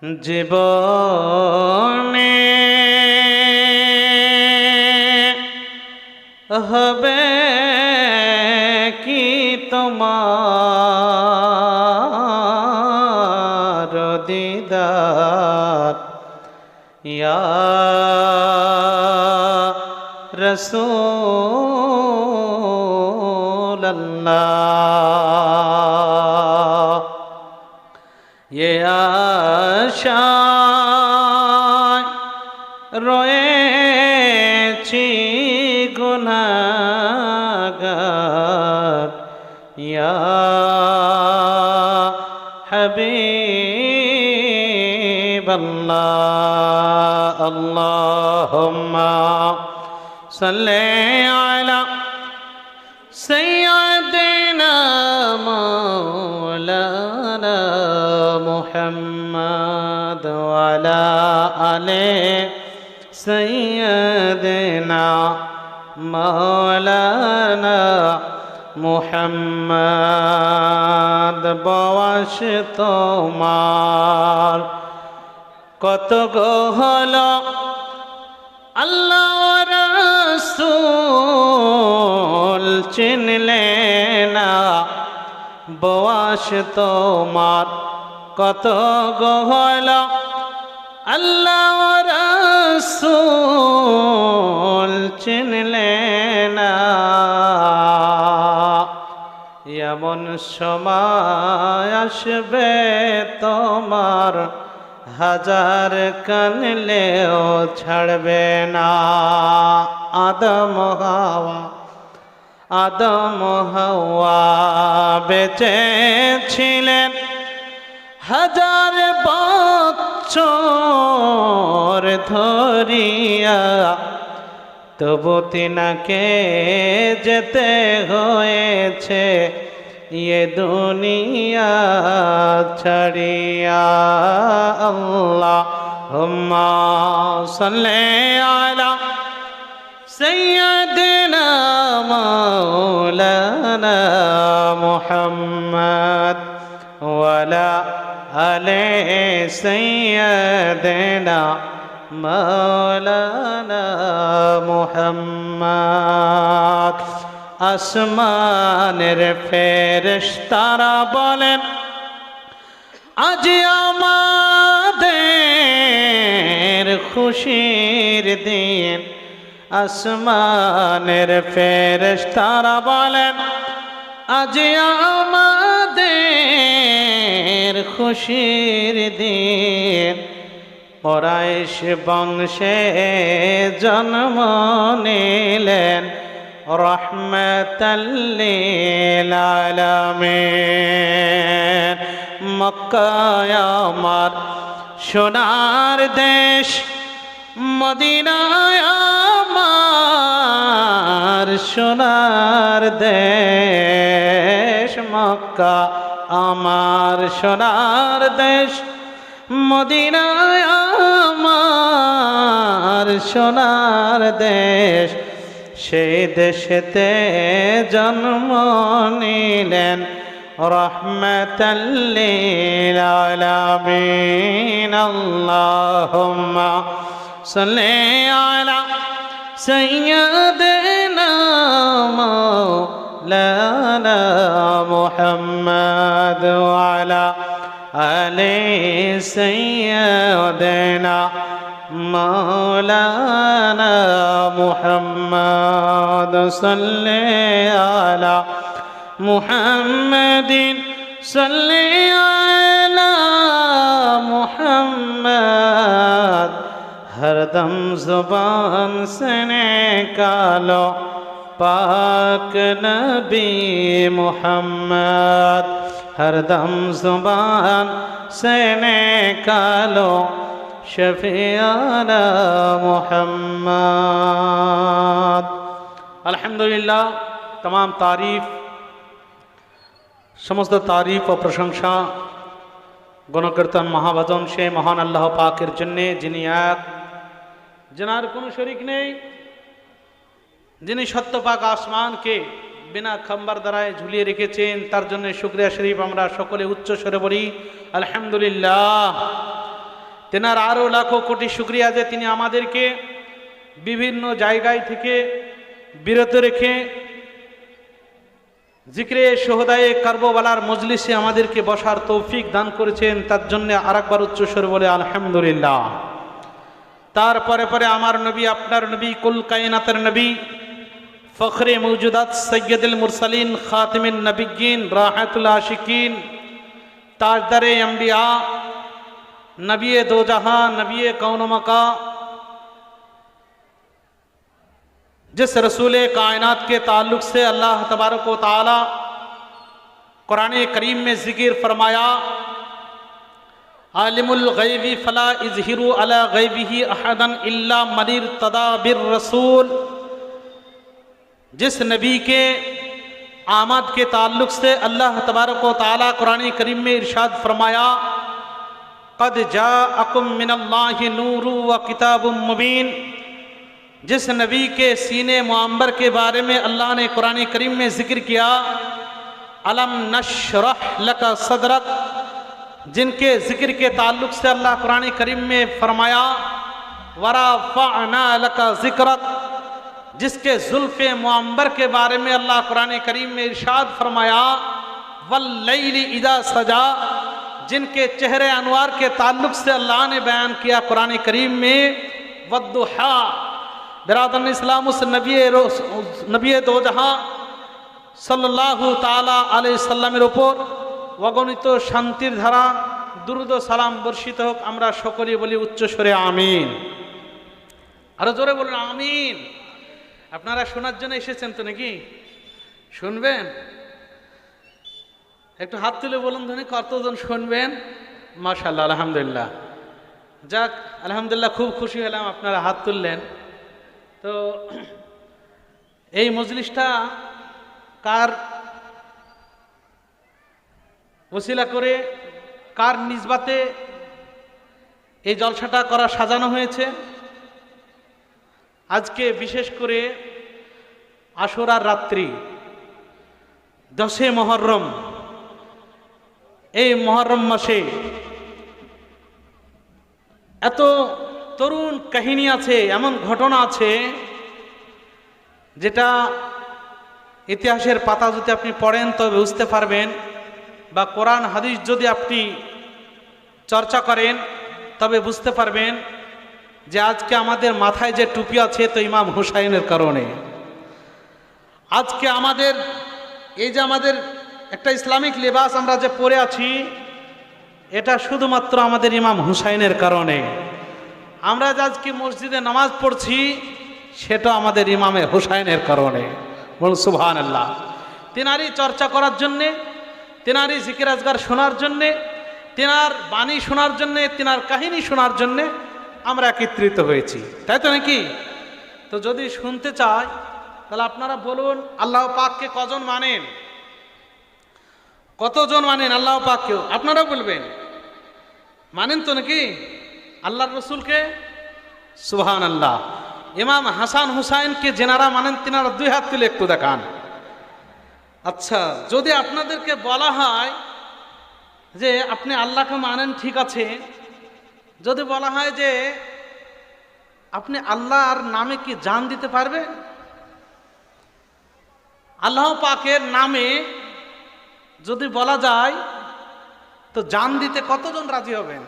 জীবনে হবে কি তোমার দিদার ইয়া রাসূলুল্লাহ। এ আশায় রয়েছি গুনাহগার ইয়া হাবিবাল্লাহ। আল্লাহুম্মা সাল্লি আলা সাইয়্যিদিনা মাওলানা মুহাম্মদ ওয়া আলা আলি সাইয়্যিদিনা মাওলানা মুহাম্মদ। বয়স তোমার কত গো হলো আল্লাহ রাসূল চিনলে না। বয়স তোমার কত গো হলো আল্লাহ রাসূল চিনলে না। এমন সময় আসবে তোমার হাজার কানলেও ছাড়বে না। আদম হাওয়া বেঁচেছিলেন হাজার বছর ধরিয়া, তবু তিনাকে যেতে হয়েছে ये दुनिया छड़िया। अल्लाहुम्मा सल्ले अला सय्यिदिना मौलाना मुहम्मद व अला आले सय्यिदिना मौलाना मुहम्मद। আসমানের ফেরেশতারা বলেন আজ আমাদের খুশির দিন। আসমানের ফেরেশতারা বলেন আজ আমাদের খুশির দিন। কুরাইশ বংশে জন্ম নিলেন রহমাতাল লিল আলামিন। মক্কায় আমার সোনার দেশ, মদিনায় আমার সোনার দেশ। মক্কা আমার সোনার দেশ, মদিনায় আমার সোনার দেশ। সেই দেশেতে জন্ম নিলেন রহমাতাল লিল আলামিন। আল্লাহুম্মা সাল্লি আলা সাইয়্যিদিনা মাওলানা মুহাম্মদ ওয়া আলা আলি সাইয়্যিদিনা مولانا محمد صلى على محمد صلى على محمد। हर दम जुबान से निकालो पाक नबी मुहम्मद। हर दम जुबान से निकालो शफियाना मुहम्मद। अल्हम्दुलिल्लाह, तमाम तारीफ, समस्त तारीफ और प्रशंसा गणकीर्तन महाभजन से महान अल्लाह पाकेर जन्ने, जिनी एक जनार कोनो शरीक नेই, যিনি সত্যপাক আসমানকে বিনা খাম্বার দ্বারায় ঝুলিয়ে রেখেছেন, তার জন্য শুকরিয়া শরীফ আমরা সকলে উচ্চ স্বরে বলি আলহামদুলিল্লাহ। তেনার আরও লাখো কোটি শুকরিয়া যে তিনি আমাদেরকে বিভিন্ন জায়গায় থেকে বিরত রেখে জিক্রে সোহদায়ে কারবালার মজলিসে আমাদেরকে বসার তৌফিক দান করেছেন, তার জন্য আরেকবার উচ্চস্বরে বলে আলহামদুলিল্লাহ। তারপরে পরে আমার নবী, আপনার নবী, কুল কায়নাতের নবী, ফখরে মৌজুদাত, সৈয়দুল মুরসালিন, খাতিমুন নবিয়্যিন, রাহাতুল আশিকিন, ताजदारे अंबिया, नबी दो जहां, नबी कौन मका, जिस रसूल कायनात के ताल्लुक से अल्लाह तबारक व तआला कुरान करीम में जिक्र फरमाया, आलिमुल गैबी फला इज़हिरु अला गैबिही अहदन इल्ला मन इर्तदा बिर रसूल, जिस नबी के आमद के ताल्लुक से अल्लाह तबारक व तआला कुरान करीम में इरशाद फरमाया, क़द जाअकुम मिनल्लाहि नूरु व किताबुम मुबीन, जिस नबी के सीने मुअम्बर के बारे में अल्लाह ने कुरान करीम में जिक्र किया, अलम नशरह लका सदरक, जिनके जिक्र के ताल्लुक से अल्लाह कुरान करीम में फरमाया, वरफ़अना लका ज़िक्रक, जिसके जुल्फ़े मुअम्बर के बारे में अल्लाह कुरान करीम में इरशाद फरमाया, वल्लैलि इज़ा सजा, जिनके चेहरे अनवार के ताल्लुक से अल्लाह ने बयान किया कुरान करीम में, वद्दुहा। बिरादर इस्लाम, उस नबी दो जहां सल्लल्लाहु ताला अलैहि वसल्लमेर উপর অগণিত শান্তির ধারা দুরূদ ও সালাম বর্ষিত হোক। আমরা সকলেই বলি উচ্চ স্বরে আমিন। আরো জোরে বলুন আমিন। আপনারা শোনার জন্য এসেছেন তো নাকি? শুনবেন? একটু হাত তুলে বলুন ধনী, কতজন শুনবেন? মাশাআল্লাহ, আলহামদুলিল্লাহ। যাক, আলহামদুলিল্লাহ, খুব খুশি হলাম আপনারা হাত তুললেন। তো এই মজলিসটা কার ওসিলা করে, কার নিসবাতে এই জলসাটা করা সাজানো হয়েছে? আজকে বিশেষ করে আশুরার রাত্রি 10 মুহররম, এই মুহররম মাসে এত তরুণ কাহিনী আছে, এমন ঘটনা আছে যেটা ইতিহাসের পাতা যদি আপনি পড়েন তবে বুঝতে পারবেন, বা কোরআন হাদিস যদি আপনি চর্চা করেন তবে বুঝতে পারবেন যে আজকে আমাদের মাথায় যে টুপি আছে তো ইমাম হুসাইনের কারণে। আজকে আমাদের এই যে আমাদের একটা ইসলামিক লেবাস আমরা যে পরে আছি, এটা শুধুমাত্র আমাদের ইমাম হুসাইনের কারণে। আমরা যে আজকে মসজিদে নামাজ পড়ছি সেটা আমাদের ইমামে হুসাইনের কারণে। বলুন সুবহানাল্লাহ। তেনারই চর্চা করার জন্যে, তেনারই জিকির আজগার শোনার জন্যে, তেনার বাণী শোনার জন্যে, তেনার কাহিনী শোনার জন্যে আমরা একত্রিত হয়েছি, তাই তো নাকি? তো যদি শুনতে চাই তাহলে আপনারা বলুন আল্লাহ পাককে কজন মানেন? কতজন মানেন আল্লাহ পাককেও? আপনারা বলবেন মানেন তো নাকি? আল্লাহর রসুলকে? সুবহানাল্লাহ। ইমাম হাসান হুসাইনকে যেনারা মানেন তেনারা দুই হাত তুলে একটু দেখান। আচ্ছা, যদি আপনাদেরকে বলা হয় যে আপনি আল্লাহকে মানেন, ঠিক আছে, যদি বলা হয় যে আপনি আল্লাহর নামে কি জান দিতে পারবেন? আল্লাহ পাকের নামে যদি বলা যায় তো জান দিতে কতজন রাজি হবেন?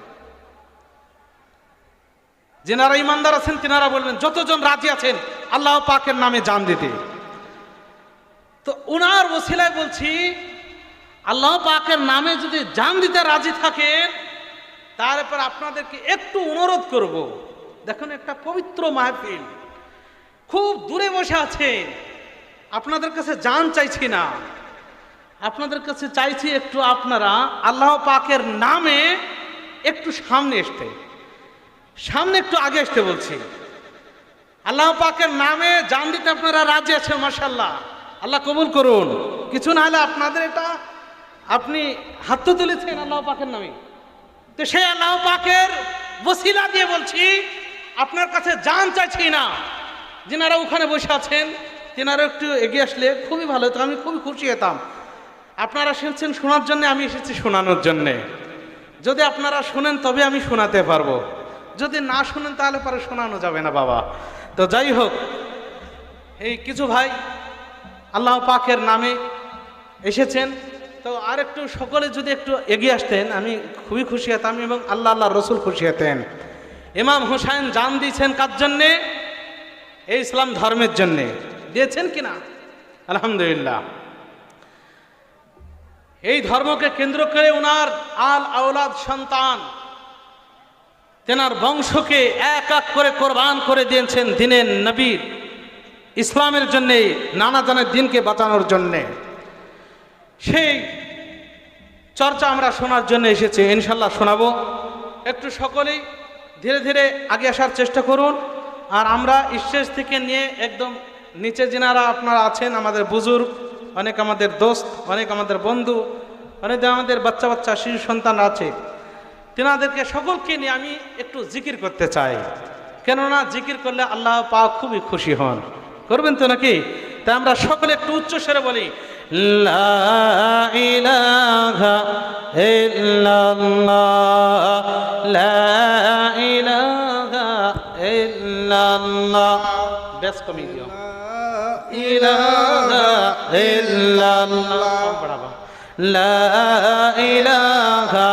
যেনারা ইমানদার আছেন তেনারা বলবেন যতজন রাজি আছেন আল্লাহ পাকের নামে জান দিতে। তো উনার ওসিলায় বলছি, আল্লাহ পাকের নামে যদি জান দিতে রাজি থাকেন তারপর আপনাদেরকে একটু অনুরোধ করব, দেখুন একটা পবিত্র মাহফিল, খুব দূরে বসে আছে, আপনাদের কাছে জান চাইছি না, আপনাদের কাছে চাইছি একটু আপনারা আল্লাহ পাকের নামে একটু সামনে আসতে, সামনে একটু আগে আসতে বলছি। আল্লাহ পাকের নামে জান দিতে আপনারা রাজি আছেন, মাশাআল্লাহ, আল্লাহ কবুল করুন। কিছু না হলে আপনাদের এটা আপনি হাত তুলেছেন আল্লাহ পাকের নামে, তো সেই আল্লাহ পাকের ওসিলা দিয়ে বলছি আপনার কাছে জান চাইছি না। যেনারা ওখানে বসে আছেন তেনারা একটু এগিয়ে আসলে খুবই ভালো হতো, আমি খুবই খুশি হতাম। আপনারা এসেছেন শোনার জন্য, আমি এসেছি শোনানোর জন্যে। যদি আপনারা শুনেন তবে আমি শোনাতে পারবো, যদি না শুনেন তাহলে পরে শোনানো যাবে না বাবা। তো যাই হোক, এই কিছু ভাই আল্লাহ পাকের নামে এসেছেন, তো আর একটু সকলে যদি একটু এগিয়ে আসতেন আমি খুবই খুশি হতাম এবং আল্লাহ রসুল খুশি হতেন। ইমাম হুসাইন জান দিয়েছেন কার জন্যে? এই ইসলাম ধর্মের জন্যে। দিয়েছেন কিনা? আলহামদুলিল্লাহ। এই ধর্মকে কেন্দ্র করে ওনার আওলাদ সন্তান তেনার বংশকে এক এক করে কোরবান করে দিয়েছেন দিনের নবীর ইসলামের জন্যে, নানা জানের দিনকে বাঁচানোর জন্যে। সেই চর্চা আমরা শোনার জন্য এসেছি, ইনশাল্লাহ শোনাবো। একটু সকলেই ধীরে ধীরে আগে আসার চেষ্টা করুন। আর আমরা স্টেজ থেকে নিয়ে একদম নিচে যিনারা আপনারা আছেন, আমাদের বুজুর্গ, অনেক আমাদের দোস্ত, অনেক আমাদের বন্ধু, অনেক আমাদের বাচ্চা বাচ্চা শিশু সন্তান আছে, তেনাদেরকে সকলকে নিয়ে আমি একটু জিকির করতে চাই। কেননা জিকির করলে আল্লাহ পাক খুবই খুশি হন। করবেন তো নাকি? তাই আমরা সকলে একটু উচ্চ স্বরে বলি, লা ইলাহা ইল্লাল্লাহ, লা ইলাহা ইল্লাল্লাহ। বেশ কমিয়ে দিও। ইলাহা ইল্লাল্লাহ, লা ইলাহা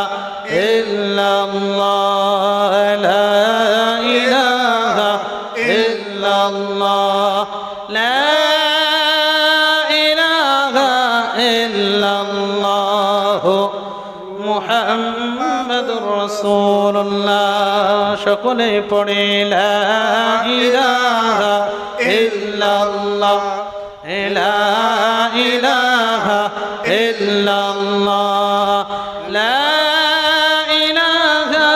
ইল্লাল্লাহ, লা ইলাহা ইল্লাল্লাহ, লা ইলাহা ইল্লাল্লাহ, মুহাম্মাদুর রাসূলুল্লাহ। সকলে পড়ে লা ইলাহা ইল্লাল্লাহ, লা ইলাহা ইল্লাল্লাহ, লা ইলাহা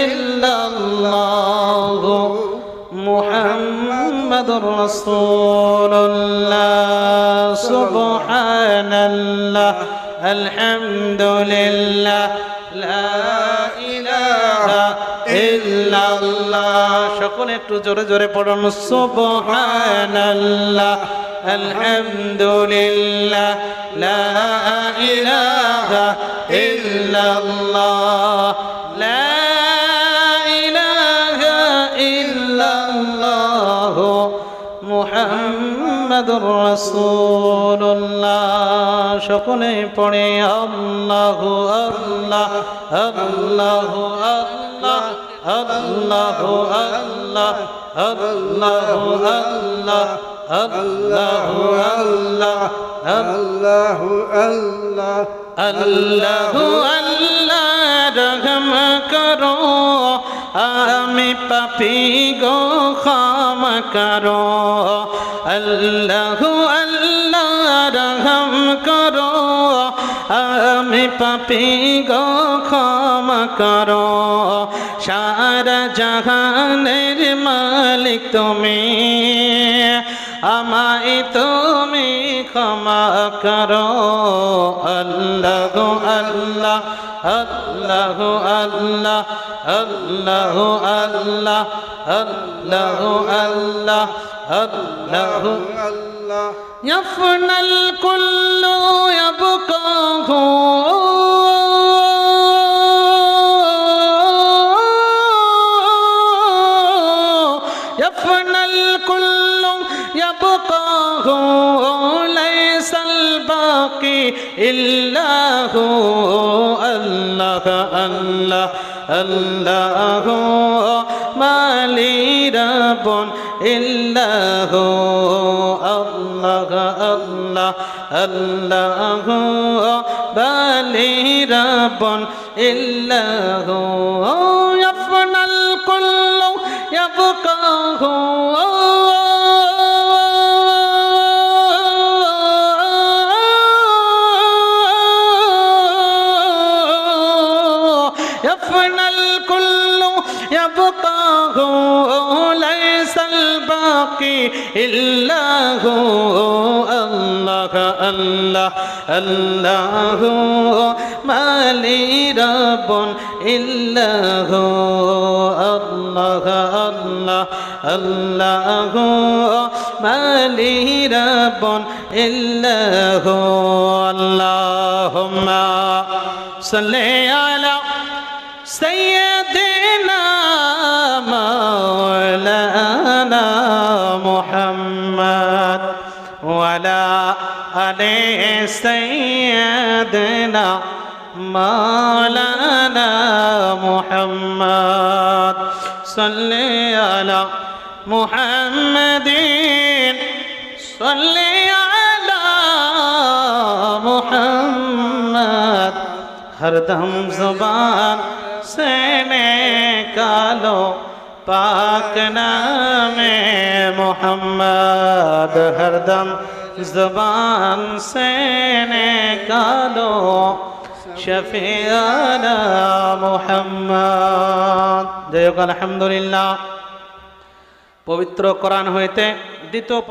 ইল্লাল্লাহ, মুহাম্মাদুর রাসূলুল্লাহ। সুবহানাল্লাহ, আলহামদুলিল্লাহ, লা ইলাহা ইল্লাল্লাহ। সকলে একটু জোরে জোরে পড়ুন, সুবহানাল্লাহ, আলহামদুলিল্লাহ, লা ইলাহা ইল্লাল্লাহ, লা ইলাহা ইল্লাল্লাহ, মুহাম্মাদুর রাসূলুল্লাহ। সকলে পড়ে আল্লাহু আল্লাহ, আল্লাহু আল্লাহ, আল্লাহু আল্লাহ, আল্লাহু আল্লাহ, আল্লাহু আল্লাহ, আল্লাহু আল্লাহ, আল্লাহু আল্লাহ। রহম করো আমি পাপী গো, ক্ষমা করো। আল্লাহু আল্লাহ রহম করো আমি পাপী গো, ক্ষমা করো। সারা জাহানের মালিক তুমি, আমায় তুমি ক্ষমা করো। আল্লাহু আল্লাহ, আল্লাহু আল্লাহ, আল্লাহু আল্লাহ, আল্লাহু আল্লাহ, আল্লাহু আল্লাহ। ইয়াফনাল কুল্লু ইয়াবকাহু, ইয়াফনাল কুল্লু ইয়াবকাহু, লাইসাল বাকি ইল্লাহু। আল্লাহ আল্লাহ আল্লাহু মালি রাব্বুন ইল্লাহু। আল্লাহ আল্লাহ আল্লাহু মালি রাব্বুন ইল্লাহু। ইয়াফনাল কুল্লু ইয়াবকাহু, يفنى الكل يبقى ليس الباقي إلا هو. الله الله الله ما لي رب إلا هو. الله الله الله ما لي رب إلا هو. اللهم صل على سيدنا مولانا محمد صل على محمد صل على محمد हर दम जुबान से निकालो पाक नामे मोहम्मद हर दम जुबान से निकालो शफीआना मोहम्मद जय होक अल्हम्दुलिल्लाह। पवित्र कुरान হইতে দ্বিতীয়